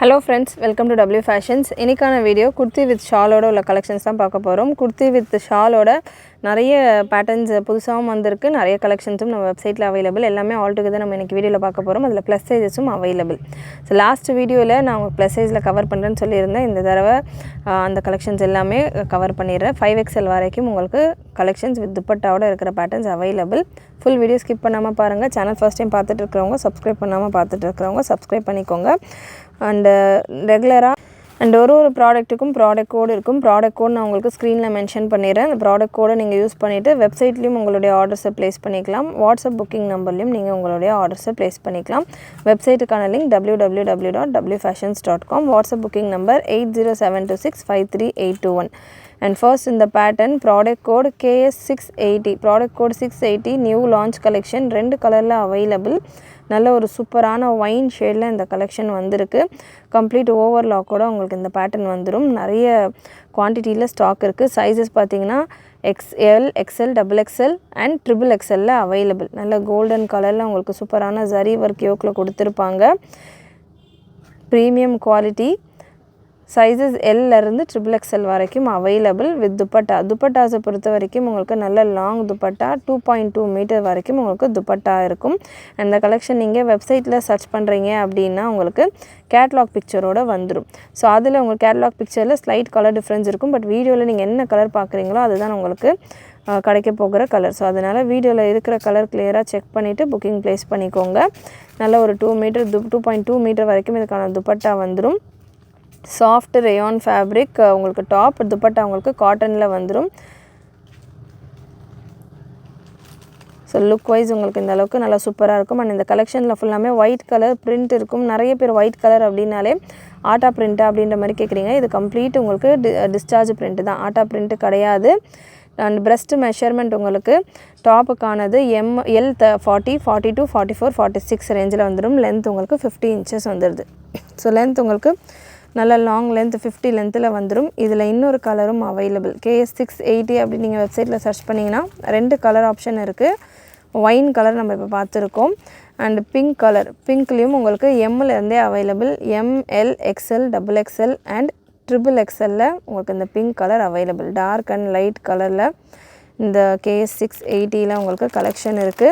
Hello friends, welcome to W Fashions. இன்னைக்கான video kurti with shawl ஓட உள்ள collections தான் பார்க்க போறோம். kurti with shawl ஓட நிறைய patterns புதுசாவும் வந்திருக்கு. நிறைய collectionsம் நம்ம வெப்சைட்ல அவேilable. எல்லாமே all together நம்ம இன்னைக்கு வீடியோல பார்க்க போறோம். அதுல plus sizesum available. So last videoல நான் plus sizeல கவர் பண்றேன்னு சொல்லியிருந்தேன். இந்த தடவை அந்த collections எல்லாமே கவர் பண்ணிறேன். 5XL வரைக்கும் உங்களுக்கு collections with dupattaவோட இருக்கிற patterns available. Full video skip பண்ணாம பாருங்க. Channel first time பார்த்துட்டு இருக்கறவங்க subscribe பண்ணாம பார்த்துட்டு இருக்கறவங்க subscribe பண்ணிக்கோங்க. And regular and ஒரு ப்ராடக்ட்டுக்கும் ப்ராடக்ட் கோட் இருக்கும். ப்ராடக்ட் கோட் நான் உங்களுக்கு ஸ்க்ரீன்ல மென்ஷன் பண்ணிறேன். அந்த ப்ராடக்ட் கோடை நீங்க யூஸ் பண்ணிட்டு வெப்சைட்லயும் உங்களுடைய ஆர்டர்ஸை ப்ளேஸ் பண்ணிக்கலாம். வாட்ஸ்அப் புக்கிங் நம்பர்லயும் நீங்க உங்களுடைய ஆர்டர்ஸை ப்ளேஸ் பண்ணிக்கலாம். வெப்சைட்டுக்கான link www.wfashions.com. WhatsApp booking number 8072653821. And first in the pattern product code KS680 product code 680 new launch collection ரெண்டு கலர்ல available. நல்ல ஒரு சூப்பரான ஒயின் ஷேட்ல இந்த கலெக்ஷன் வந்திருக்கு. கம்ப்ளீட் ஓவர்லாக் கூட உங்களுக்கு இந்த பேட்டர்ன் வந்துரும். நிறைய குவாண்டிட்டில ஸ்டாக் இருக்கு. சைஸஸ் பாத்தீங்கன்னா XL, XL, XXL and XXL ல available. நல்ல கோல்டன் கலர்ல உங்களுக்கு சூப்பரான ஜரி வர்க் யோக்ல கொடுத்திருப்பாங்க. பிரீமியம் குவாலிட்டி sizes L ல இருந்து XXL வரைக்கும் available with dupatta. Dupattas பொறுத்த வரைக்கும் உங்களுக்கு நல்ல லாங் dupatta 2.2 மீட்டர் வரைக்கும் உங்களுக்கு dupatta இருக்கும். அந்த கலெக்ஷன் நீங்க வெப்சைட்ல சர்ச் பண்றீங்க அப்படினா உங்களுக்கு கேட்டலாக் பிக்சரோட வந்துரும். சோ அதுல உங்களுக்கு கேட்டலாக் பிக்சர்ல ஸ்லைட் கலர் டிஃபரன்ஸ் இருக்கும். பட் வீடியோல நீங்க என்ன கலர் பார்க்கறீங்களோ அதுதான் உங்களுக்கு கிடைக்க போகிற கலர். சோ அதனால வீடியோல இருக்கிற கலர் கிளியரா செக் பண்ணிட்டு புக்கிங் ப்ளேஸ் பண்ணிக்கோங்க. நல்ல ஒரு 2.2 மீட்டர் வரைக்கும் இதுக்கான dupatta வந்துரும். Soft rayon fabric உங்களுக்கு டாப் dupatta உங்களுக்கு காட்டன்ல வந்துரும். So look wise உங்களுக்கு இந்த அளவுக்கு நல்ல சூப்பரா இருக்கும். and இந்த கலெக்ஷன்ல ஃபுல்லாமே white color print இருக்கும். நிறைய பேர் white color அப்படினாலே ஆட்டா print அப்படின்ற மாதிரி கேக்குறீங்க. இது கம்ப்ளீட் உங்களுக்கு discharge print தான். ஆட்டா print கிடையாது. and breast measurement உங்களுக்கு டாப்புக்கானது L 40 42 44 46 ரேஞ்சில வந்துரும். லெந்த் உங்களுக்கு 50 inches வந்துருது. so length உங்களுக்கு நல்ல லாங் லெந்த் 50 லெந்த்ல வந்துரும். இதுல இன்னொரு கலரும் available. KS680 அப்படி நீங்க வெப்சைட்ல சர்ச் பண்ணீங்கனா ரெண்டு கலர் ஆப்ஷன் இருக்கு. ஒயின் கலர் நம்ம இப்ப பார்த்திருக்கோம். and pink colour. பிங்க்லயும் உங்களுக்கு M ல இருந்தே available. M, L, XL, XXL and XXL ல உங்களுக்கு இந்த pink colour available. Dark and light கலர்ல இந்த KS680 ல உங்களுக்கு கலெக்ஷன் இருக்கு.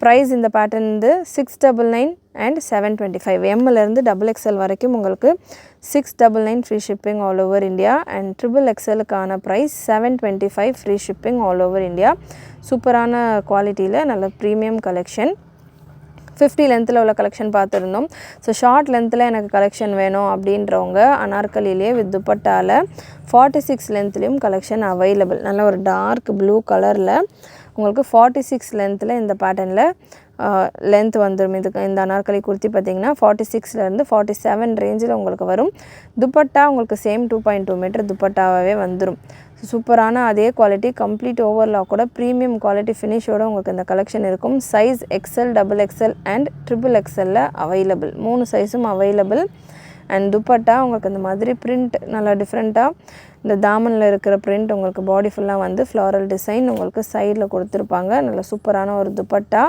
Price இந்த பேட்டர்ன் வந்து 699 and 725. M ல இருந்து XXL வரைக்கும் உங்களுக்கு 699 free shipping all over India and XXL க்கான price 725 free shipping all over India. சூப்பரான குவாலிட்டில நல்ல பிரீமியம் கலெக்ஷன். 50 லெந்த்ல உள்ள கலெக்ஷன் பார்த்திருந்தோம். சோ ஷார்ட் லெந்த்ல எனக்கு கலெக்ஷன் வேணும் அப்படின்றவங்க அனார்கலிலே with dupattaல 46 லெந்த்லயும் கலெக்ஷன் available. நல்ல ஒரு டார்க் ப்ளூ கலர்ல உங்களுக்கு 46 லெந்த்ல இந்த பேட்டர்ன்ல லெந்த் வந்துரும். இதுக்கு இந்த அனார்கலி kurti பாத்தீங்கன்னா 46 ல இருந்து 47 ரேஞ்சில உங்களுக்கு வரும். dupatta உங்களுக்கு சேம் 2.2 மீட்டர் dupattaவே வந்துரும். சூப்பரான அதே குவாலிட்டி கம்ப்ளீட் ஓவர்லாக் கூட பிரீமியம் குவாலிட்டி ஃபினிஷோட உங்களுக்கு இந்த கலெக்ஷன் இருக்கும். Size XL, XXL and XXL ல available. மூணு சைஸும் available. and dupatta உங்களுக்கு இந்த மாதிரி print நல்ல டிஃபரண்டா இந்த தாமன்ல இருக்கிற print உங்களுக்கு பாடி ஃபுல்லா வந்து floral design உங்களுக்கு சைடுல கொடுத்திருப்பாங்க. நல்ல சூப்பரான ஒரு dupatta.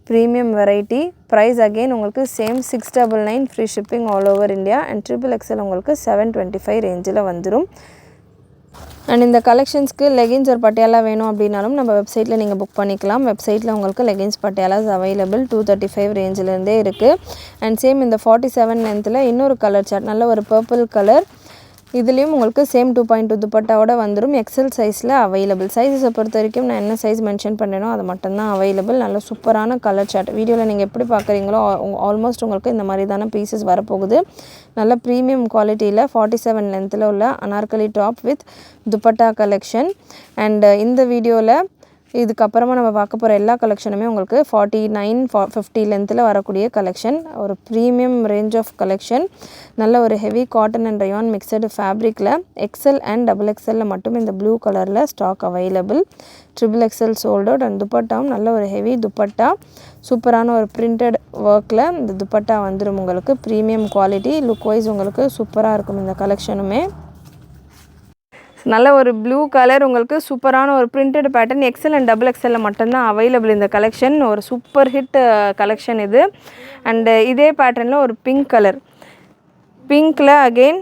Premium variety. Price again உங்களுக்கு same 699 free shipping all over India and XXL உங்களுக்கு 725 ரேஞ்சில வந்துரும். and இந்த கலெக்ஷன்ஸ்க்கு leggings or பட்டியாலா வேணும் அப்படினாலும் நம்ம வெப்சைட்ல நீங்க புக் பண்ணிக்கலாம். வெப்சைட்ல உங்களுக்கு leggings பட்டியாலாஸ் available 235 ரேஞ்சில இருந்தே இருக்கு. and சேம் இந்த 47 லெந்த்ல இன்னொரு கலர் சார்ட் நல்ல ஒரு purple கலர். இதுலயும் உங்களுக்கு சேம் 2.2 dupattaவோட வந்துரும். XL சைஸ்ல available. சைஸஸ் பொறுத்த வரைக்கும் நான் என்ன சைஸ் மென்ஷன் பண்ணேனோ அது மட்டும் தான் available. நல்ல சூப்பரான கலர் சார்ட். வீடியோல நீங்க எப்படி பார்க்கறீங்களோ ஆல்மோஸ்ட் உங்களுக்கு இந்த மாதிரி தான பீசஸ் வர போகுது. நல்ல பிரீமியம் குவாலிட்டில 47 லெந்த்ல உள்ள Anarkali top with dupatta collection. and இந்த வீடியோல இதுக்கு அப்புறமா நம்ம பார்க்க போற எல்லா கலெக்ஷனுமே உங்களுக்கு 49 50 லெந்த்ல வரக்கூடிய கலெக்ஷன். ஒரு பிரீமியம் ரேஞ்ச் ஆஃப் கலெக்ஷன். நல்ல ஒரு heavy cotton and rayon mixed fabricல XL and XXL ல மட்டும் இந்த ப்ளூ கலர்ல stock available. XXL sold out and dupatta நல்ல ஒரு ஹெவி dupatta. சூப்பரான ஒரு printed workல இந்த dupatta வந்துரும் உங்களுக்கு பிரீமியம் குவாலிட்டி. லுக் வைஸ் உங்களுக்கு சூப்பரா இருக்கும் இந்த கலெக்ஷனுமே. நல்ல ஒரு ப்ளூ கலர் உங்களுக்கு சூப்பரான ஒரு printed pattern XL and XXL ல மட்டும் தான் available இந்த கலெக்ஷன். ஒரு சூப்பர் ஹிட் கலெக்ஷன் இது. and இதே பேட்டர்ன்ல ஒரு பிங்க் கலர் பிங்க்கில் அகெயின்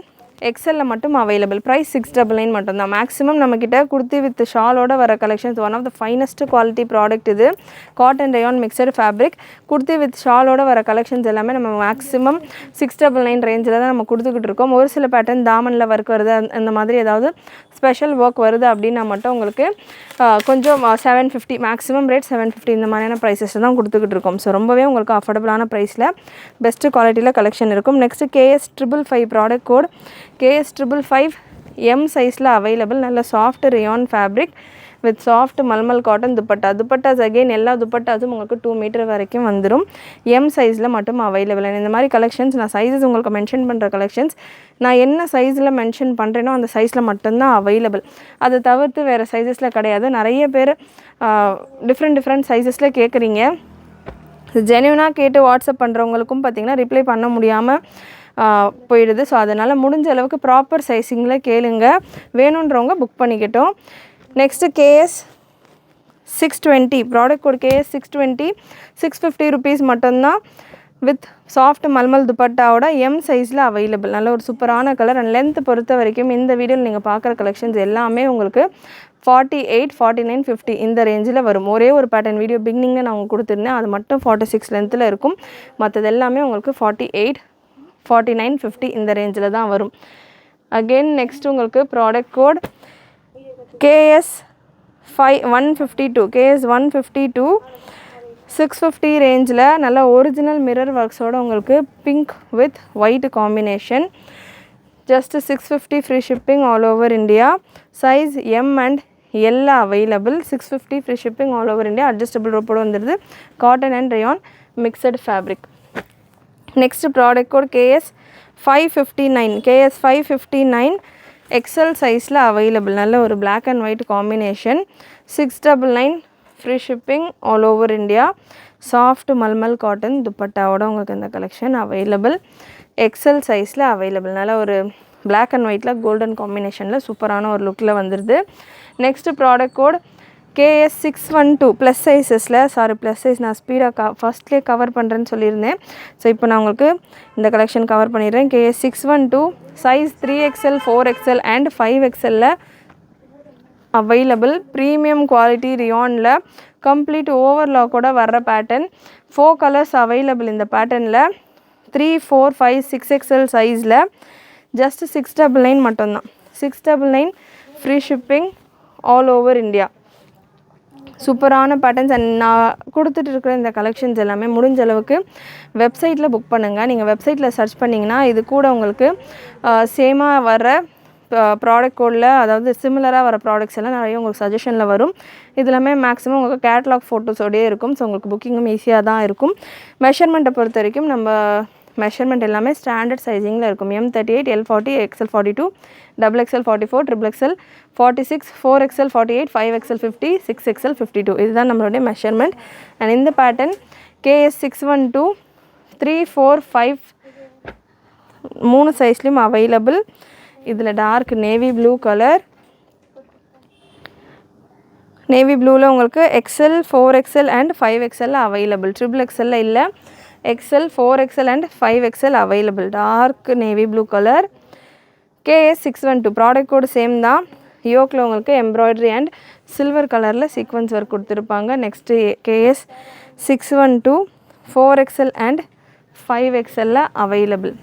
எக்ஸலில் மட்டும் அவைலபிள். ப்ரைஸ் 699 மட்டும்தான். மேக்ஸிமம் நம்மக்கிட்ட குர்த்தி வித் ஷாலோட வர collections one of the finest quality product இது. Cotton rayon mixed fabric. Kurti with ஷாலோட வர கலெக்ஷன்ஸ் எல்லாமே நம்ம மேக்ஸிமம் 699 ரேஞ்சில் தான் நம்ம கொடுத்துக்கிட்டு இருக்கோம். ஒரு சில பேட்டர்ன் தாமனில் ஒர்க் வருது, அந்த மாதிரி ஏதாவது ஸ்பெஷல் ஒர்க் வருது அப்படின்னா மட்டும் உங்களுக்கு கொஞ்சம் 750 மேக்ஸிமம் ரேட் 750 இந்த மாதிரியான ப்ரைஸஸ் தான் கொடுத்துக்கிட்டு இருக்கோம். ஸோ ரொம்பவே உங்களுக்கு அஃபோர்டபுளான ப்ரைஸில் பெஸ்ட்டு குவாலிட்டியில் கலெக்ஷன் இருக்கும். Next KS555 product code. KS555 M சைஸில் அவைலபிள். நல்ல soft rayon fabric with soft mulmul cotton dupatta. Dupattas again எல்லா துப்பட்டாஸும் உங்களுக்கு 2 மீட்டர் வரைக்கும் வந்துடும். எம் சைஸில் மட்டும் அவைலபிள். இந்த மாதிரி கலெக்ஷன்ஸ் நான் சைஸஸ் உங்களுக்கு மென்ஷன் பண்ணுற கலெக்ஷன்ஸ் நான் என்ன சைஸில் மென்ஷன் பண்ணுறேனோ அந்த சைஸில் மட்டும்தான் அவைலபிள். அதை தவிர்த்து வேறு சைஸஸில் கிடையாது. நிறைய பேர் டிஃப்ரெண்ட் சைஸஸில் கேட்குறீங்க. ஜென்யூனாக கேட்டு வாட்ஸ்அப் பண்ணுறவங்களுக்கும் பார்த்திங்கன்னா ரிப்ளை பண்ண முடியாமல் போயிடுது. ஸோ அதனால் முடிஞ்ச அளவுக்கு ப்ராப்பர் சைஸிங்கில் கேளுங்க. வேணுன்றவங்க புக் பண்ணிக்கிட்டோம். Next KS620 product code. KS620 650 rupees மட்டும்தான். வித் சாஃப்ட் மல்மல் துப்பட்டாவோட எம் சைஸில் அவைலபிள். நல்ல ஒரு சூப்பரான கலர் அண்ட் லென்த் பொறுத்த வரைக்கும் இந்த வீடியோவில் நீங்கள் பார்க்குற கலெக்ஷன்ஸ் எல்லாமே உங்களுக்கு 48, 49, 50 இந்த ரேஞ்சில் வரும். ஒரே ஒரு பேட்டர்ன் வீடியோ பிகினிங்கில் நான் உங்களுக்கு கொடுத்துருந்தேன், அது மட்டும் 46 லென்த்தில் இருக்கும். மற்றது எல்லாமே உங்களுக்கு 48, 49, 50 இந்த ரேஞ்சில் தான் வரும். அகெயின் நெக்ஸ்ட் உங்களுக்கு ப்ராடக்ட் கோட் KS152 650 ரேஞ்சில் நல்ல ஒரிஜினல் மிரர் ஒர்க்ஸோடு உங்களுக்கு pink with white combination. Just 650 free shipping all over India. Size M and L available. 650 free shipping all over India. Adjustable ரோப்போடு வந்துடுது. Cotton and rayon mixed fabric. Next product code KS559 XL சைஸில் available. நல்ல ஒரு black and white combination. 699 free shipping all over India. Soft mulmul cotton துப்பட்டாவோட உங்களுக்கு இந்த collection available. XL சைஸில் available. நல்ல ஒரு பிளாக் அண்ட் ஒயிட்டில் கோல்டன் காம்பினேஷனில் சூப்பரான ஒரு லுக்கில் வந்துடுது. Next product code KS612 plus சைஸஸில் ப்ளஸ் சைஸ் நான் ஸ்பீடாக ஃபஸ்ட்லேயே கவர் பண்ணுறேன்னு சொல்லியிருந்தேன். ஸோ இப்போ நான் உங்களுக்கு இந்த கலெக்ஷன் கவர் பண்ணிடுறேன். KS612 size 3XL, 4XL and 5XLல அவைலபிள். ப்ரீமியம் குவாலிட்டி ரியானில் கம்ப்ளீட் ஓவர்லாக்கோட வர்ற பேட்டர்ன். 4 கலர்ஸ் அவைலபிள் இந்த பேட்டர்னில். 3, 4, 5, 6XL சைஸில் ஜஸ்ட் 699 மட்டும்தான். 699 free shipping all over India. சூப்பரான பேட்டர்ன்ஸ் அண்ட் நான் கொடுத்துட்டு இருக்கிற இந்த கலெக்ஷன்ஸ் எல்லாமே முடிஞ்ச அளவுக்கு வெப்சைட்டில் புக் பண்ணுங்கள். நீங்கள் வெப்சைட்டில் சர்ச் பண்ணிங்கன்னா இது கூட உங்களுக்கு சேமாக வர ப்ராடக்ட் கோடில், அதாவது சிமிலராக வர ப்ராடக்ட்ஸ் எல்லாம் நிறைய உங்களுக்கு சஜஷனில் வரும். இது எல்லாமே மேக்ஸிமம் உங்களுக்கு கேட்லாக் ஃபோட்டோஸோடையே இருக்கும். ஸோ உங்களுக்கு புக்கிங்கும் ஈஸியாக தான் இருக்கும். மெஷர்மெண்ட்டை பொறுத்த வரைக்கும் நம்ம மெஷர்மெண்ட் எல்லாமே ஸ்டாண்டர்ட் சைஸிங்கில் இருக்கும். M38, L40, XL42, XXL 44, XXL 46, 4XL 48, 5XL 50, 6XL 52 இதுதான் நம்மளுடைய மெஷர்மெண்ட். அண்ட் இந்த பேட்டர்ன் KS612 3, 4, 5 3 சைஸ்லேயும் அவைலபிள். இதில் dark navy blue colour. Navy ப்ளூவில் உங்களுக்கு XL, 4XL and 5XL available. XXL இல்லை, XL, 4XL and 5XL available. Dark navy blue colour. KS612 product code same தான். யோக்கில் உங்களுக்கு எம்ப்ராய்டரி அண்ட் சில்வர் கலரில் சீக்வன்ஸ் ஒர்க் கொடுத்துருப்பாங்க. Next KS612 4XL and 5XL available.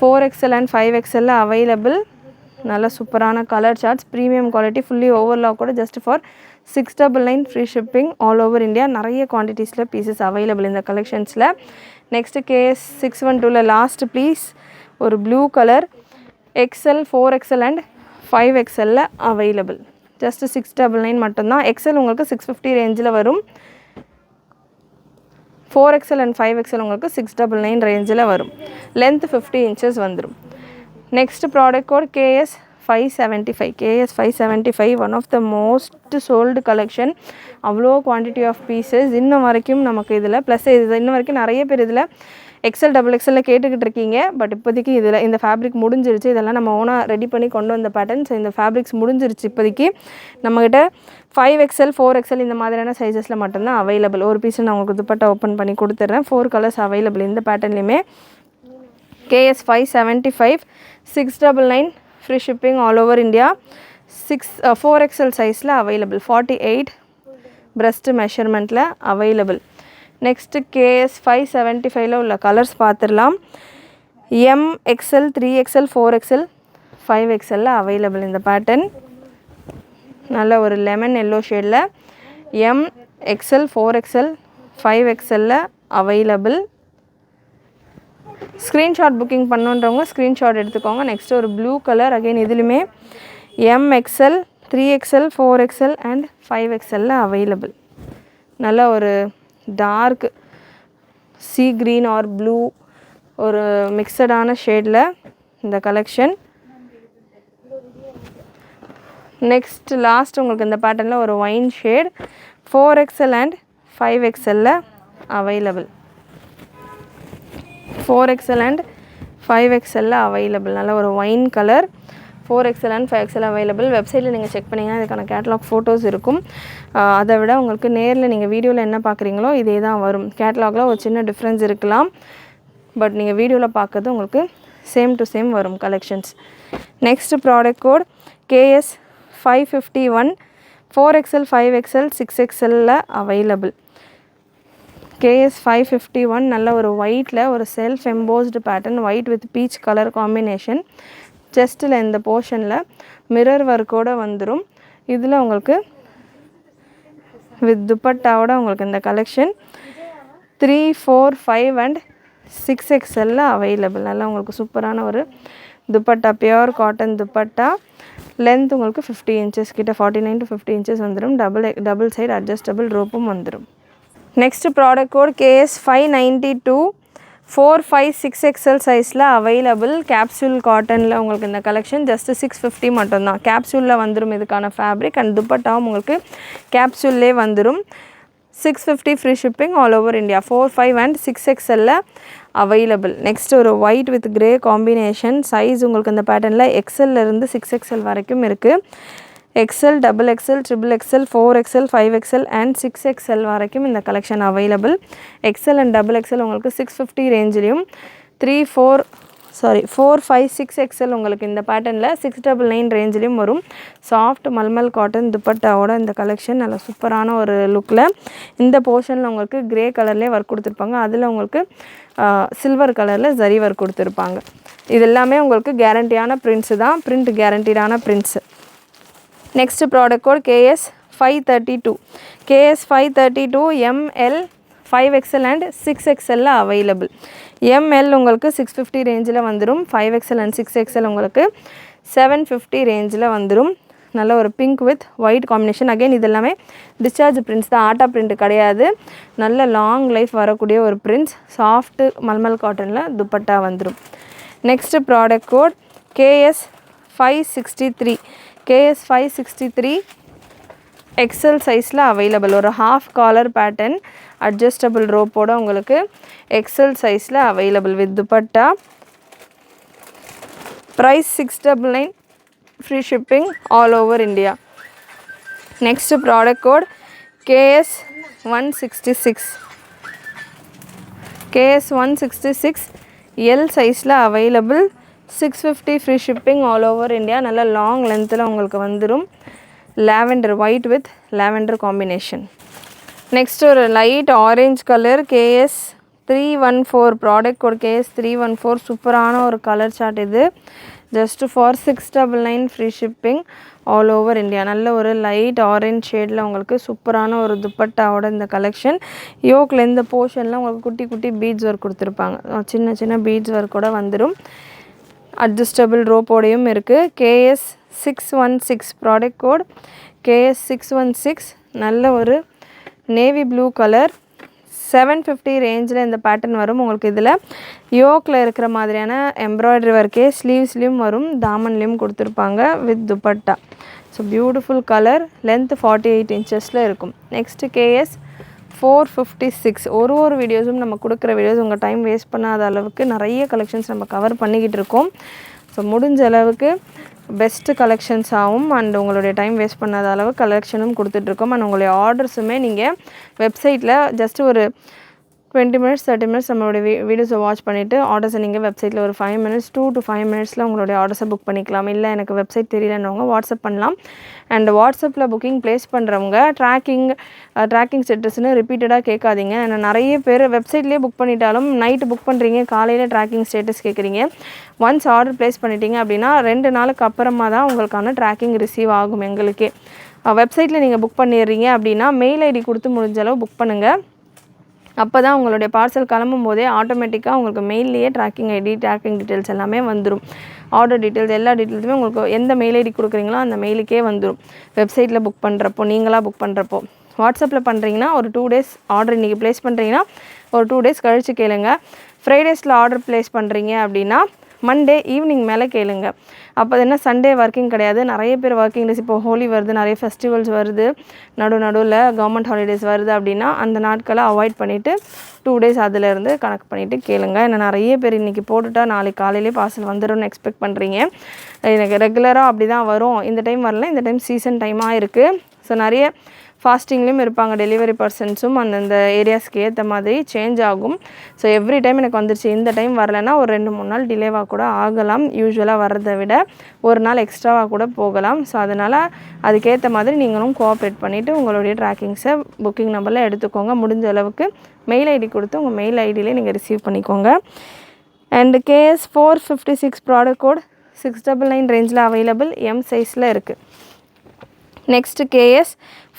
4XL and 5XL available. நல்ல சூப்பரான colour charts, premium quality, fully overlock கூட just for 699 free shipping all over India. நிறைய குவான்டிட்டிஸில் pieces available இந்த கலெக்ஷன்ஸில். நெக்ஸ்ட்டு KS612 லாஸ்ட் ப்ளீஸ் ஒரு blue colour. XL, 4XL and 5XL available. Just 699 மட்டும்தான். XL உங்களுக்கு 650 ரேஞ்சில் வரும். 4XL அண்ட் 5XL உங்களுக்கு 699 ரேஞ்சில் வரும். லென்த் 50 inches வந்துடும். Next product code KS575. KS575 one of the most sold collection. அவ்வளோ குவான்டிட்டி ஆஃப் பீசஸ் இன்னும் வரைக்கும் நமக்கு இதில் ப்ளஸ் இது இன்னும் வரைக்கும் நிறைய பேர் இதில் XL, XXL கேட்டுக்கிட்டு இருக்கீங்க. பட் இப்போதைக்கு இதில் இந்த ஃபேப்ரிக் முடிஞ்சிருச்சு. இதெல்லாம் நம்ம ஓனாக ரெடி பண்ணி கொண்டு வந்த பேட்டர்ன். ஸோ இந்த ஃபேப்ரிக்ஸ் முடிஞ்சிருச்சு. இப்போதைக்கு நம்மக்கிட்ட 5XL, 4XL இந்த மாதிரியான சைஸஸில் மட்டும்தான் அவைலபிள். ஒரு பீஸில் நான் உங்களுக்கு துப்பட்டா ஓப்பன் பண்ணி கொடுத்துட்றேன். 4 கலர்ஸ் அவைலபிள் இந்த பேட்டர்ன்லேயுமே. KS 575 699 free shipping all over India. 4XL size la available, 48 breast measurement la available. Next KS 575 la ulla colors paathiralam. M, XL, 3XL, 4XL, 5XL la available in the pattern. Nalla ஒரு lemon yellow shade la M, XL, 4XL, 5XL la available. Screenshot booking பண்ணனும்ன்றவங்க screenshot எடுத்துக்கோங்க. Next ஒரு blue color again இதிலுமே M, XL, 3XL, 4XL and 5XL la available. நல்ல ஒரு dark sea green or blue ஒரு mixed ஆன ஷேட்ல இந்த collection. Next last உங்களுக்கு இந்த பேட்டர்ன்ல ஒரு wine shade 4XL and 5XL la available. 4XL and 5XL la available. நல்ல ஒரு wine color 4XL and 5XL available. வெப்சைட்டில் நீங்கள் செக் பண்ணிங்கன்னா இதுக்கான கேட்டலாக் ஃபோட்டோஸ் இருக்கும். அதை விட உங்களுக்கு நேரில் நீங்கள் வீடியோவில் என்ன பார்க்குறீங்களோ இதே தான் வரும். கேட்டலாகில் ஒரு சின்ன டிஃப்ரென்ஸ் இருக்கலாம், பட் நீங்கள் வீடியோவில் பார்க்குறது உங்களுக்கு சேம் டு சேம் வரும் collections. Next product code KS 551 4XL 5XL 6XL available. KS 551 நல்ல ஒரு ஒயிட்டில் ஒரு self embossed pattern, white with peach colour combination. செஸ்ட்டில் இந்த போர்ஷனில் மிரர் ஒர்க்கோடு வந்துடும். இதில் உங்களுக்கு வித் துப்பட்டாவோட உங்களுக்கு இந்த கலெக்ஷன் 3, 4, 5 and 6XL அவைலபிள். நல்லா உங்களுக்கு சூப்பரான ஒரு dupatta, pure cotton dupatta. Length உங்களுக்கு 50 inches கிட்ட 49 to 50 inches வந்துடும். டபுள் சைடு அட்ஜஸ்டபிள் ரோப்பும் வந்துடும். Next product code KS 592 4, 5, 6XL சைஸில் அவைலபிள். கேப்சூல் காட்டனில் உங்களுக்கு இந்த கலெக்ஷன் ஜஸ்ட் 650 மட்டும்தான். கேப்சூலில் வந்துடும் இதுக்கான ஃபேப்ரிக் அண்ட் துப்பட்டாவும் உங்களுக்கு கேப்சூல்லே வந்துடும். 650 free shipping all over India. 4, 5 and 6XL available. Next ஒரு white with grey combination. Size உங்களுக்கு இந்த பேட்டர்னில் XL-இருந்து 6XL வரைக்கும் இருக்குது. XL, XXL, XXL, 4XL, 5XL and 6XL வரைக்கும் இந்த collection available. XL and XXL உங்களுக்கு 650 ரேஞ்சிலையும் 4, 5, 6XL உங்களுக்கு இந்த பேட்டர்னில் 699 ரேஞ்சிலையும் வரும். சாஃப்ட் மல்மல் காட்டன் துப்பட்டாவோட இந்த கலெக்ஷன் நல்ல சூப்பரான ஒரு லுக்கில். இந்த போர்ஷனில் உங்களுக்கு கிரே கலர்லேயே ஒர்க் கொடுத்துருப்பாங்க, அதில் உங்களுக்கு சில்வர் கலரில் ஜரி ஒர்க் கொடுத்துருப்பாங்க. இது எல்லாமே உங்களுக்கு கேரண்டியான பிரிண்ட்ஸு தான், பிரிண்ட் கேரண்டீடான prints. Next product code KS 532 KS 532 ML 5XL and 6XL available. ML உங்களுக்கு 650 ரேஞ்சில் வந்துடும். 5XL and 6XL உங்களுக்கு 750 ரேஞ்சில் வந்துடும். நல்ல ஒரு pink with white combination. Again இது எல்லாமே டிஸ்சார்ஜ் பிரிண்ட்ஸ் தான், ஆட்டா பிரிண்ட் கிடையாது. நல்ல லாங் லைஃப் வரக்கூடிய ஒரு பிரிண்ட்ஸ். சாஃப்ட் மல்மல் காட்டனில் துப்பட்டா வந்துடும். Next product code KS 563 KS 563 XL சைஸில் அவைலபிள். ஒரு ஹாஃப் காலர் பேட்டர்ன் அட்ஜஸ்டபிள் ரோப்போட உங்களுக்கு XL சைஸில் available with dupatta. Price 699 free shipping all over India. Next product code KS 166 KS 166 L சைஸில் available. 650 free shipping all over India. நல்ல long லென்த்தில் உங்களுக்கு வந்துடும். Lavender, white with lavender combination. Next ஒரு light orange colour KS 314 product code KS 314. சூப்பரான ஒரு colour chart இது. Just for 699 free shipping all over India. நல்ல ஒரு லைட் ஆரஞ்ச் ஷேடில் உங்களுக்கு சூப்பரான ஒரு துப்பட்டாவோட இந்த கலெக்ஷன். யோக்கில் இந்த போர்ஷனில் உங்களுக்கு குட்டி குட்டி பீட்ஸ் ஒர்க் கொடுத்துருப்பாங்க, சின்ன சின்ன பீட்ஸ் ஒர்க்கோட வந்துடும். அட்ஜஸ்டபிள் ரோப்போடையும் இருக்குது. KS 616 product code KS 616. நல்ல ஒரு நேவி ப்ளூ கலர் 750 ரேஞ்சில் இந்த பேட்டர்ன் வரும். உங்களுக்கு இதில் யோக்கில் இருக்கிற மாதிரியான எம்ப்ராய்டரி ஒர்க்கே ஸ்லீவ்ஸ்லேயும் வரும், தாமன்லேயும் கொடுத்துருப்பாங்க with dupatta. So beautiful colour. Length 48 inches இருக்கும். Next KS 456. ஒரு வீடியோஸும் நம்ம கொடுக்குற வீடியோஸ் உங்கள் டைம் வேஸ்ட் பண்ணாத அளவுக்கு நிறைய கலெக்ஷன்ஸ் நம்ம கவர் பண்ணிக்கிட்டு இருக்கோம். ஸோ முடிஞ்ச அளவுக்கு பெஸ்ட்டு கலெக்ஷன்ஸாகவும் அண்ட் உங்களுடைய டைம் வேஸ்ட் பண்ணாத அளவு கலெக்ஷனும் கொடுத்துட்ருக்கோம். அண்ட் உங்களுடைய ஆர்டர்ஸுமே நீங்கள் வெப்சைட்டில் ஜஸ்ட் ஒரு 20 மினிட்ஸ் 30 மினிட்ஸ் நம்மளுடைய வீடியோஸை வாட்ச் பண்ணிவிட்டு ஆர்டர்ஸை நீங்கள் வெப்சைட்டில் ஒரு 5 மினிட்ஸ் 2 to 5 மினிட்ஸில் உங்களுடைய ஆர்டர்ஸை புக் பண்ணிக்கலாம். இல்லை எனக்கு வெப்சைட் தெரியலன்னவங்க வாட்ஸ்அப் பண்ணலாம். அண்ட் வாட்ஸ்அப்பில் புக்கிங் ப்ளேஸ் பண்ணுறவங்க ட்ராக்கிங் ஸ்டேட்டஸ்னு ரிப்பீட்டடாக கேட்காதீங்க. ஏன்னா நிறைய பேர் வெப்சைட்லேயே புக் பண்ணிட்டாலும் நைட்டு புக் பண்ணுறீங்க, காலையில் ட்ராக்கிங் ஸ்டேட்டஸ் கேட்குறீங்க. ஒன்ஸ் ஆர்டர் ப்ளேஸ் பண்ணிட்டீங்க அப்படின்னா 2 நாளுக்கு அப்புறமா தான் உங்களுக்கான ட்ராக்கிங் ரிசீவ் ஆகும். எங்களுக்கே வெப்சைட்டில் நீங்கள் புக் பண்ணிடுறீங்க அப்படின்னா மெயில் ஐடி கொடுத்து முடிஞ்ச அளவு புக் பண்ணுங்கள். அப்போ தான் உங்களுடைய பார்சல் கிளம்பும் போதே ஆட்டோமேட்டிக்காக உங்களுக்கு மெயில்லையே ட்ராக்கிங் ஐடி ட்ராக்கிங் டீட்டெயில்ஸ் எல்லாமே வந்துடும். ஆர்டர் டீட்டெயில்ஸ் எல்லா டீட்டெயில்ஸுமே உங்களுக்கு எந்த மெயில் ஐடி கொடுக்குறீங்களோ அந்த மெயிலுக்கே வந்துடும். வெப்சைட்டில் புக் பண்ணுறப்போ, நீங்களாக புக் பண்ணுறப்போ. வாட்ஸ்அப்பில் பண்ணுறீங்கன்னா ஒரு 2 days ஆர்டர் இன்றைக்கி ப்ளேஸ் பண்ணுறீங்கன்னா ஒரு 2 days கழித்து கேளுங்க. ஃப்ரைடேஸில் ஆர்டர் ப்ளேஸ் பண்ணுறீங்க அப்படின்னா மண்டே ஈவினிங் மேலே கேளுங்க. அப்போ அது என்ன சண்டே ஒர்க்கிங் கிடையாது. நிறைய பேர் ஒர்க்கிங் டேஸ், இப்போ ஹோலி வருது, நிறைய ஃபெஸ்டிவல்ஸ் வருது, நடுவில் கவர்மெண்ட் ஹாலிடேஸ் வருது அப்படின்னா அந்த நாட்களை அவாய்ட் பண்ணிவிட்டு 2 days அதிலேருந்து கணக்கு பண்ணிவிட்டு கேளுங்க. ஏன்னா நிறைய பேர் இன்றைக்கி போட்டுட்டா நாளைக்கு காலையிலே பார்சல் வந்துடும்னு எக்ஸ்பெக்ட் பண்ணுறீங்க. எனக்கு ரெகுலராக அப்படி தான் வரும், இந்த டைம் வரல, இந்த டைம் சீசன் டைமாக இருக்குது. ஸோ நிறைய ஃபாஸ்டிங்லேயும் இருப்பாங்க டெலிவரி பர்சன்ஸும். அந்தந்த ஏரியாஸ்க்கு ஏற்ற மாதிரி சேஞ்ச் ஆகும். ஸோ எவ்ரி டைம் எனக்கு வந்துருச்சு, இந்த டைம் வரலைன்னா ஒரு 2-3 நாள் டிலேவாக கூட ஆகலாம். யூஸ்வலாக வர்றதை விட ஒரு நாள் எக்ஸ்ட்ராவாக கூட போகலாம். ஸோ அதனால் அதுக்கேற்ற மாதிரி நீங்களும் கோஆப்ரேட் பண்ணிவிட்டு உங்களுடைய ட்ராக்கிங்ஸை புக்கிங் நம்பரில் எடுத்துக்கோங்க. முடிஞ்ச அளவுக்கு மெயில் ஐடி கொடுத்து உங்கள் மெயில் ஐடியிலே நீங்கள் ரிசீவ் பண்ணிக்கோங்க. அண்டு KS 456 ப்ராடக்ட் கோட் 699 ரேஞ்சில் அவைலபிள், எம் சைஸில் இருக்குது. Next KS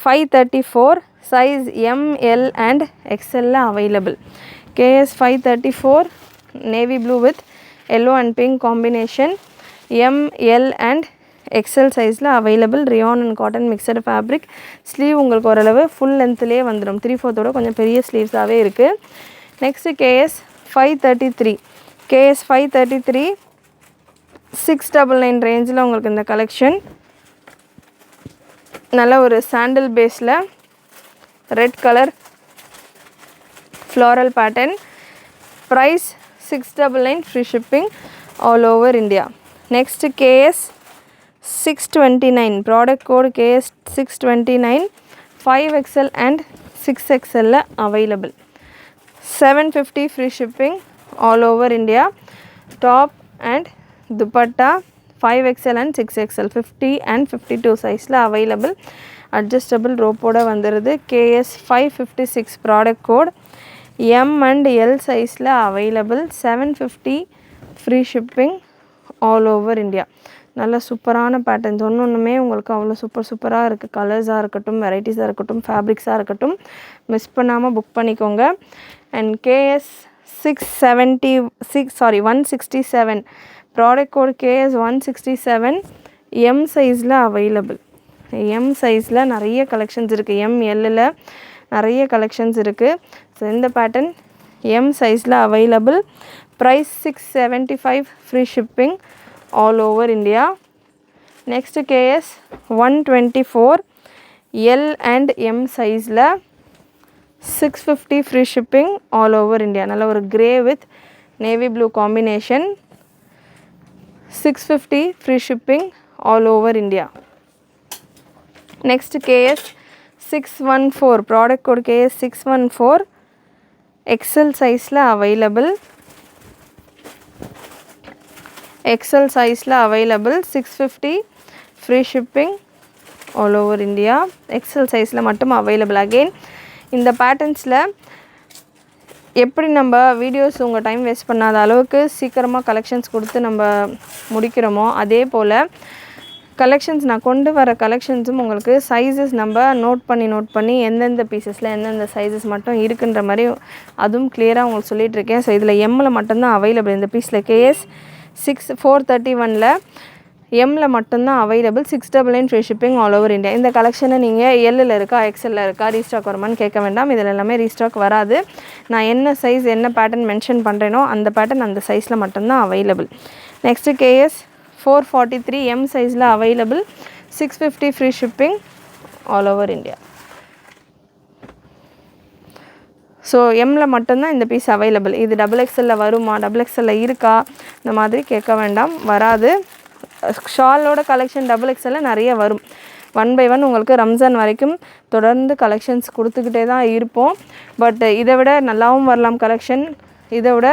534 size ML and XL available. KS 534 navy blue with yellow and pink combination, ML and XL சைஸில் available. Rayon and cotton mixed fabric. Sleeve உங்களுக்கு ஓரளவு full லென்த்லேயே வந்துடும். 3/4 கொஞ்சம் பெரிய ஸ்லீவ்ஸாகவே இருக்குது. நெக்ஸ்ட்டு KS 533 KS 533 699 ரேஞ்சில் உங்களுக்கு இந்த கலெக்ஷன். நல்ல ஒரு சாண்டில் பேஸில் red colour floral pattern. Price 699, free shipping all over India. Next KS 629 product code KS 629 5XL and 6XL available. 750 free shipping all over India. Top and dupatta 5XL and 6XL 50 and 52 சைஸில் available. Adjustable ரோப்போடு வந்துடுது. KS 556 product code M and L சைஸில் available. 750 free shipping all over India. நல்ல சூப்பரான patterns, ஒன்றுமே உங்களுக்கு அவ்வளோ சூப்பராக இருக்குது. கலர்ஸாக இருக்கட்டும், வெரைட்டிஸாக இருக்கட்டும், ஃபேப்ரிக்ஸாக இருக்கட்டும், மிஸ் பண்ணாமல் புக் பண்ணிக்கோங்க. And KS 167 product code KS 167 M சைஸில் அவைலபிள். M சைஸில் நிறைய கலெக்ஷன்ஸ் இருக்குது. MLல் நிறைய கலெக்ஷன்ஸ் இருக்குது. ஸோ இந்த பேட்டர்ன் M சைஸில் available. Price 675, free shipping all over India. Next KS 124 L and M சைஸில் 650, free shipping all over India. நல்ல ஒரு grey with navy blue combination. 650, free shipping all over India. Next KS 614 product code KS 614 XL சைஸில் available. XL சைஸில் available. 650, free shipping all over India. XL சைஸில் மட்டும் available. Again இந்த பேட்டர்ன்ஸில் எப்படி நம்ம videos உங்கள் டைம் வேஸ்ட் பண்ணாத அளவுக்கு சீக்கிரமாக கலெக்ஷன்ஸ் கொடுத்து நம்ம முடிக்கிறோமோ அதே போல் கலெக்ஷன்ஸ் நான் கொண்டு வர கலெக்ஷன்ஸும் உங்களுக்கு சைஸஸ் நம்ம நோட் பண்ணி எந்தெந்த பீசஸில் எந்தெந்த சைஸஸ் மட்டும் இருக்குன்ற மாதிரி அதுவும் கிளியராக உங்களுக்கு சொல்லிகிட்ருக்கேன். ஸோ இதில் எம்மில் மட்டும்தான் அவைலபிள். இந்த பீஸில் KS 431ல் எம்மில் மட்டும்தான் available. 699, free shipping all over India. இந்த கலெக்ஷனை நீங்கள் எல்லில் இருக்கா XLல இருக்கா ரீஸ்டாக் வருமானு கேட்க வேண்டாம். இதில் எல்லாமே ரீஸ்டாக் வராது. நான் என்ன சைஸ் என்ன பேட்டர்ன் மென்ஷன் பண்ணுறேனோ அந்த பேட்டர்ன் அந்த சைஸில் மட்டும்தான் அவைலபிள். நெக்ஸ்ட்டு KS 443 M சைஸில் available. 650, free shipping all over India. So எம்மில் மட்டும்தான் இந்த பீஸ் அவைலபிள். இது XXL வருமா, XXL இருக்கா, இந்த மாதிரி கேட்க வேண்டாம், வராது. ஷாலோட கலெக்ஷன் XXL நிறைய வரும். ஒன் பை ஒன் உங்களுக்கு ரம்ஜான் வரைக்கும் தொடர்ந்து கலெக்ஷன்ஸ் கொடுத்துக்கிட்டே தான் இருப்போம். பட் இதை விட நல்லாவும் வரலாம் கலெக்ஷன். இதை விட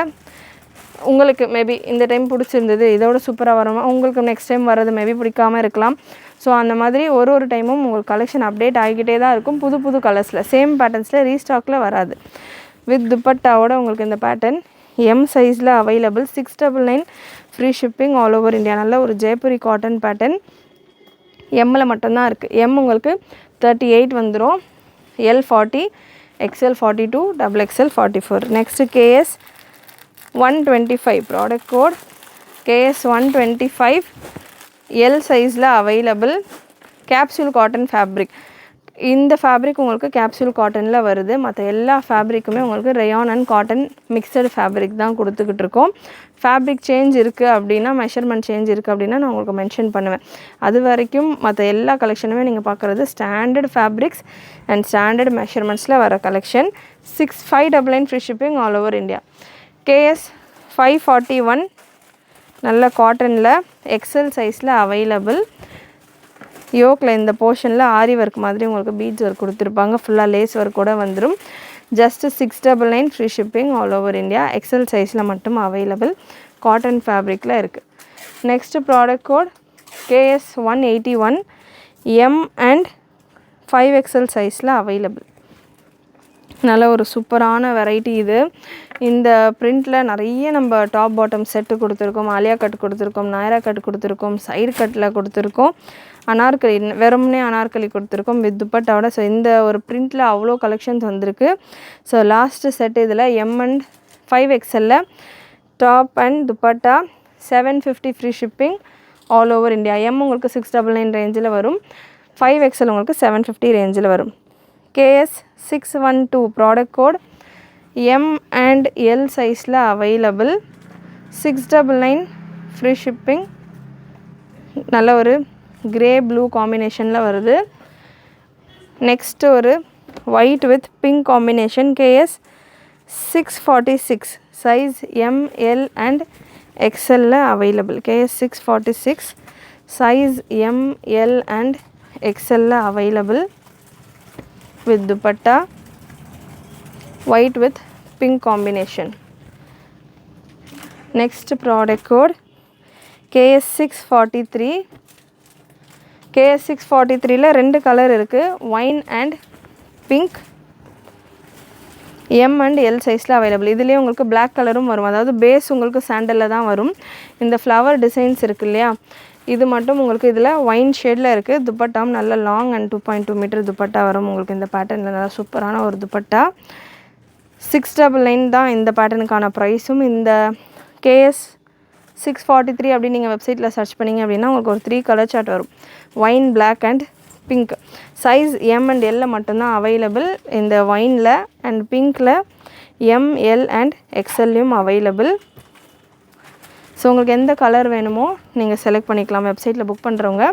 உங்களுக்கு மேபி இந்த டைம் பிடிச்சிருந்தது, இதோட சூப்பராக வரும், உங்களுக்கு நெக்ஸ்ட் டைம் வர்றது மேபி பிடிக்காமல் இருக்கலாம். ஸோ அந்த மாதிரி ஒரு டைமும் உங்களுக்கு கலெக்ஷன் அப்டேட் ஆகிக்கிட்டே தான் இருக்கும். புது புது கலர்ஸில் சேம் பேட்டர்ன்ஸில் ரீஸ்டாக்கில் வராது. வித் துப்பட்டாவோட உங்களுக்கு இந்த பேட்டர்ன் எம் சைஸில் available. 699 free shipping all over India. நல்ல ஒரு ஜெய்ப்பூரி காட்டன் பேட்டர்ன். எம்மில் மட்டும்தான் இருக்குது. எம் உங்களுக்கு 38 வந்துடும், L 40, XL 42, XXL 44. Next KS 125 product code KS 125 L சைஸில் அவைலபிள். Capsule cotton fabric. இந்த ஃபேப்ரிக் உங்களுக்கு கேப்சூல் காட்டனில் வருது. மற்ற எல்லா ஃபேப்ரிக்குமே உங்களுக்கு rayon and cotton mixed fabric தான் கொடுத்துக்கிட்டு இருக்கோம். ஃபேப்ரிக் சேஞ்ச் இருக்குது அப்படின்னா, மெஷர்மெண்ட் சேஞ்ச் இருக்குது அப்படின்னா நான் உங்களுக்கு மென்ஷன் பண்ணுவேன். அது வரைக்கும் மற்ற எல்லா கலெக்ஷனுமே நீங்கள் பார்க்குறது ஸ்டாண்டர்ட் ஃபேப்ரிக்ஸ் அண்ட் ஸ்டாண்டர்ட் மெஷர்மெண்ட்ஸில் வர collection. 6599 free shipping all over India. KS 541 நல்ல காட்டனில் எக்ஸல் சைஸில் அவைலபிள். யோக்கில் இந்த போர்ஷனில் ஆரி ஒர்க் மாதிரி உங்களுக்கு பீட்ஸ் ஒர்க் கொடுத்துருப்பாங்க. ஃபுல்லாக லேஸ் ஒர்க் கூட வந்துடும். Just 699 free shipping all over India. XL சைஸில் மட்டும் அவைலபிள். காட்டன் ஃபேப்ரிக்கில் இருக்குது. Next product code KS 181 M and 5XL சைஸில் அவைலபிள். நல்ல ஒரு சூப்பரான வெரைட்டி இது. இந்த பிரிண்டில் நிறைய நம்ம டாப் பாட்டம் செட்டு கொடுத்துருக்கோம், ஆலியா கட் கொடுத்துருக்கோம், நாயரா கட் கொடுத்துருக்கோம், சைடு கட்டில் கொடுத்துருக்கோம், அனார்கலி வெறும்னே அனார்கலி கொடுத்துருக்கோம் வித் துப்பட்டாவோட. ஸோ இந்த ஒரு பிரிண்டில் அவ்வளோ கலெக்ஷன்ஸ் வந்திருக்கு. ஸோ லாஸ்ட்டு செட் இதில் M and 5XL top and dupatta 750 free shipping all over India. M உங்களுக்கு 699 ரேஞ்சில் வரும். 5XL உங்களுக்கு 750 ரேஞ்சில் வரும். KS 612 ப்ராடக்ட் கோட் எம் அண்ட் எல் சைஸில் அவைலபிள். 699 free shipping. நல்ல ஒரு கிரே ப்ளூ காம்பினேஷனில் வருது. நெக்ஸ்ட்டு ஒரு white with pink combination. KS 646 size M L and XL available. KS 646 size M L and XL available with dupatta, white with pink combination. Next product code KS 643. KS 643ல ரெண்டு colour இருக்குது, wine and pink. M and L சைஸில் available. இதுலேயே உங்களுக்கு black கலரும் வரும், அதாவது base உங்களுக்கு சாண்டலில் தான் வரும். இந்த ஃப்ளவர் டிசைன்ஸ் இருக்குது இல்லையா, இது மட்டும் உங்களுக்கு இதில் ஒயின் ஷேடில் இருக்குது. துப்பட்டாவும் நல்ல லாங் அண்ட் 2.2 மீட்டர் துப்பட்டா வரும் உங்களுக்கு இந்த பேட்டர்னில். நல்லா சூப்பரான ஒரு துப்பட்டா. 699 தான் இந்த பேட்டர்னுக்கான ப்ரைஸும். இந்த KS 643 அப்படின்னு நீங்கள் வெப்சைட்டில் சர்ச் பண்ணிங்க அப்படின்னா உங்களுக்கு ஒரு 3 கலர் சார்ட் வரும், wine, black and pink. Size M and எல்ல மட்டும்தான் அவைலபிள். இந்த ஒயினில் அண்ட் பிங்க்கில் எம், எல் அண்ட் XLயும் அவைலபிள். ஸோ உங்களுக்கு எந்த கலர் வேணுமோ நீங்கள் செலக்ட் பண்ணிக்கலாம். வெப்சைட்டில் புக் பண்ணுறவங்க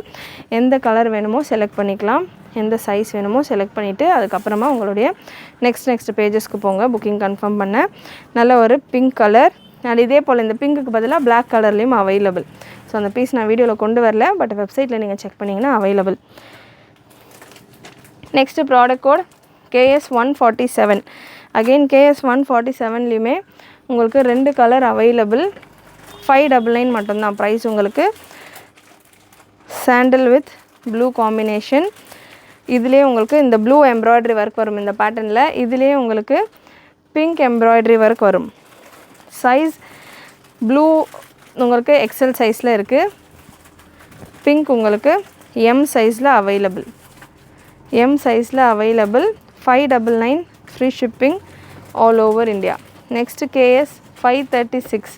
எந்த கலர் வேணுமோ செலக்ட் பண்ணிக்கலாம், எந்த சைஸ் வேணுமோ செலக்ட் பண்ணிவிட்டு அதுக்கப்புறமா உங்களுடைய நெக்ஸ்ட் பேஜஸ்க்கு போங்க புக்கிங் கன்ஃபார்ம் பண்ண. நல்ல ஒரு பிங்க் கலர் அண்ட் இதே போல் இந்த பிங்க்குக்கு பதிலாக பிளாக் கலர்லேயும் அவைலபிள். ஸோ அந்த பீஸ் நான் வீடியோவில் கொண்டு வரல, பட் வெப்சைட்டில் நீங்கள் செக் பண்ணிங்கன்னா available. Next product code KS 147. Again KS 147லேயுமே உங்களுக்கு ரெண்டு கலர் அவைலபிள். 599 மட்டும்தான் ப்ரைஸ் உங்களுக்கு. Sandal with blue combination. இதுலேயே உங்களுக்கு இந்த ப்ளூ எம்ப்ராய்டரி ஒர்க் வரும் இந்த பேட்டர்னில். இதுலேயே உங்களுக்கு பிங்க் எம்ப்ராய்டரி ஒர்க் வரும். சைஸ் ப்ளூ உங்களுக்கு XL சைஸில் இருக்குது, பிங்க் உங்களுக்கு எம் சைஸில் அவைலபிள். எம் சைஸில் available. 599 free shipping all over India. Next KS 536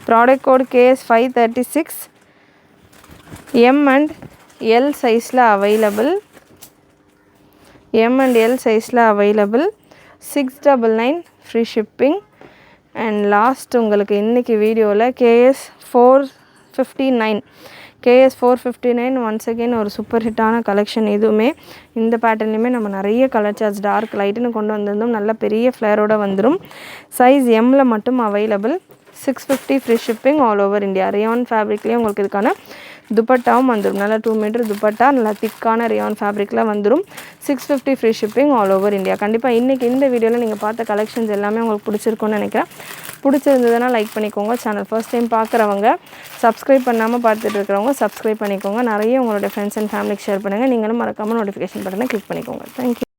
product code KS 536 M and L சைஸில் அவைலபிள். எம் அண்ட் எல் சைஸில் available. 699 free shipping. And last உங்களுக்கு இன்றைக்கி வீடியோவில் KS 459. KS 459 ஒன்ஸ் அகெயின் ஒரு super ஹிட்டான collection. இதுவுமே இந்த பேட்டர்ன்லையுமே நம்ம நிறைய கலர் சார்ட்ஸ் டார்க் லைட்டுன்னு கொண்டு வந்திருந்தோம். நல்ல பெரிய ஃப்ளேரோடு வந்துடும். சைஸ் எம்மில் மட்டும் available. 650 free shipping all over India. Rayon ஃபேப்ரிக்லேயே உங்களுக்கு இதுக்கான துப்பட்டாவும் வந்துடும். நல்லா 2 மீட்டர் துப்பட்டா, நல்லா திக்கான ரேயான் ஃபேப்ரிக்கில் வந்துடும். 650 free shipping all over India. கண்டிப்பாக இன்றைக்கி இந்த வீடியோவில் நீங்கள் பார்த்த கலெக்ஷன்ஸ் எல்லாமே உங்களுக்கு பிடிச்சிருக்குன்னு நினைக்கிறேன். பிடிச்சிருந்ததுன்னா லைக் பண்ணிக்கோங்க. சேனல் ஃபர்ஸ்ட் டைம் பார்க்குறவங்க, சப்ஸ்கிரைப் பண்ணாமல் பார்த்துட்டு இருக்கிறவங்க சப்ஸ்கிரைப் பண்ணிக்கோங்க. நிறைய உங்களுடைய ஃப்ரெண்ட்ஸ் அண்ட் ஃபேமிலிக்கு ஷேர் பண்ணுங்கள். நீங்களும் மறக்காமல் நோட்டிஃபிகேஷன் பட்டனை கிளிக் பண்ணிக்கோங்க. தேங்க்யூ.